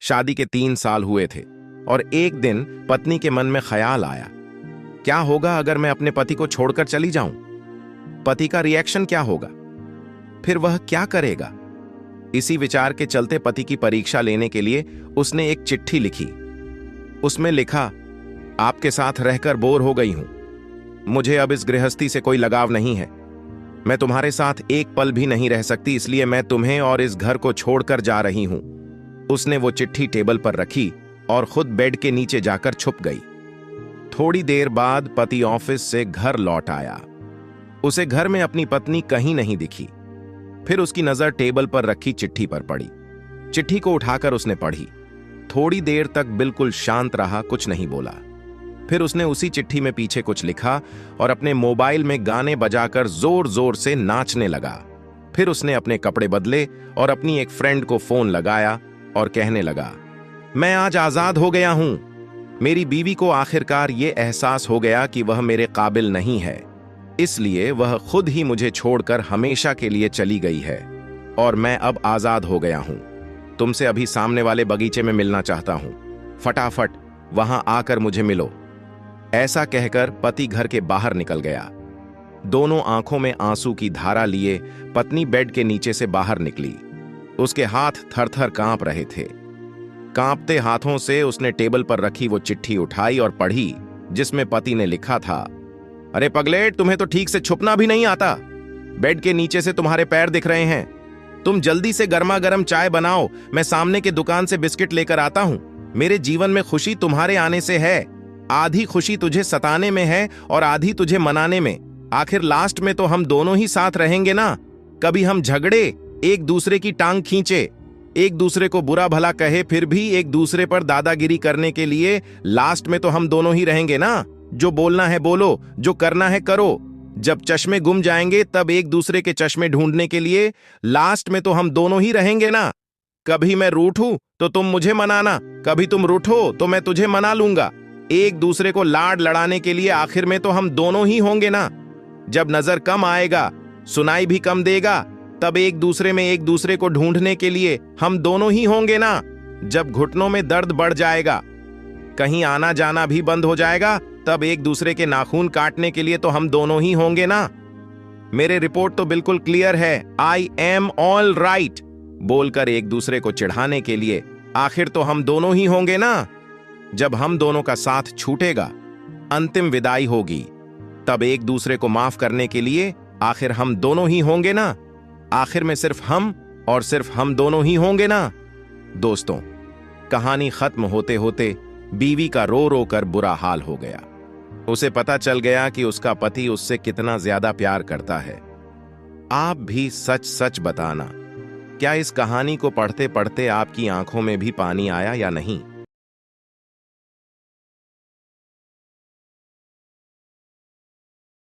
शादी के 3 साल हुए थे और एक दिन पत्नी के मन में ख्याल आया, क्या होगा अगर मैं अपने पति को छोड़कर चली जाऊं? पति का रिएक्शन क्या होगा? फिर वह क्या करेगा? इसी विचार के चलते पति की परीक्षा लेने के लिए उसने एक चिट्ठी लिखी। उसमें लिखा, आपके साथ रहकर बोर हो गई हूं। मुझे अब इस गृहस्थी से कोई लगाव नहीं है। मैं तुम्हारे साथ एक पल भी नहीं रह सकती, इसलिए मैं तुम्हें और इस घर को छोड़कर जा रही हूं। उसने वो चिट्ठी टेबल पर रखी और खुद बेड के नीचे जाकर छुप गई। थोड़ी देर बाद पति ऑफिस से घर लौट आया। उसे घर में अपनी पत्नी कहीं नहीं दिखी। फिर उसकी नजर टेबल पर रखी चिट्ठी पर पड़ी। चिट्ठी को उठाकर उसने पढ़ी। थोड़ी देर तक बिल्कुल शांत रहा, कुछ नहीं बोला। फिर उसने उसी चिट्ठी में पीछे कुछ लिखा और अपने मोबाइल में गाने बजाकर जोर जोर से नाचने लगा। फिर उसने अपने कपड़े बदले और अपनी एक फ्रेंड को फोन लगाया और कहने लगा, मैं आज आजाद हो गया हूं। मेरी बीवी को आखिरकार ये एहसास हो गया कि वह मेरे काबिल नहीं है, इसलिए वह खुद ही मुझे छोड़कर हमेशा के लिए चली गई है और मैं अब आजाद हो गया हूं। तुमसे अभी सामने वाले बगीचे में मिलना चाहता हूं। फटाफट वहां आकर मुझे मिलो। ऐसा कहकर पति घर के बाहर निकल गया। दोनों आंखों में आंसू की धारा लिए पत्नी बेड के नीचे से बाहर निकली। उसके हाथ थर-थर कांप रहे थे। कांपते हाथों से उसने टेबल पर रखी वो चिट्ठी उठाई और पढ़ी, जिसमें पति ने लिखा था, अरे पगलेट, तुम्हें तो ठीक से छुपना भी नहीं आता। बेड के नीचे से तुम्हारे पैर दिख रहे हैं। तुम जल्दी से गर्मा गर्म चाय बनाओ, मैं सामने के दुकान से बिस्किट लेकर आता हूं। मेरे जीवन में खुशी तुम्हारे आने से है। आधी खुशी तुझे सताने में है और आधी तुझे मनाने में। आखिर लास्ट में तो हम दोनों ही साथ रहेंगे ना। कभी हम झगड़े, एक दूसरे की टांग खींचे, एक दूसरे को बुरा भला कहे, फिर भी एक दूसरे पर दादागिरी करने के लिए लास्ट में तो हम दोनों ही रहेंगे ना। जो बोलना है बोलो, जो करना है करो। जब चश्मे गुम जाएंगे तब एक दूसरे के चश्मे ढूंढने के लिए लास्ट में तो हम दोनों ही रहेंगे ना। कभी मैं रूठूं तो तुम मुझे मनाना, कभी तुम रूठो तो मैं तुझे मना लूंगा। एक दूसरे को लाड लड़ाने के लिए आखिर में तो हम दोनों ही होंगे ना। जब नजर कम आएगा, सुनाई भी कम देगा, तब एक दूसरे में एक दूसरे को ढूंढने के लिए हम दोनों ही होंगे ना। जब घुटनों में दर्द बढ़ जाएगा, कहीं आना जाना भी बंद हो जाएगा, तब एक दूसरे के नाखून काटने के लिए तो हम दोनों ही होंगे ना। मेरे रिपोर्ट तो बिल्कुल क्लियर है, आई एम ऑल राइट बोलकर एक दूसरे को चिढ़ाने के लिए आखिर तो हम दोनों ही होंगे ना। जब हम दोनों का साथ छूटेगा, अंतिम विदाई होगी, तब एक दूसरे को माफ करने के लिए आखिर हम दोनों ही होंगे ना। आखिर में सिर्फ हम और सिर्फ हम दोनों ही होंगे ना। दोस्तों, कहानी खत्म होते होते बीवी का रो रो कर बुरा हाल हो गया। उसे पता चल गया कि उसका पति उससे कितना ज्यादा प्यार करता है। आप भी सच सच बताना, क्या इस कहानी को पढ़ते पढ़ते आपकी आंखों में भी पानी आया या नहीं?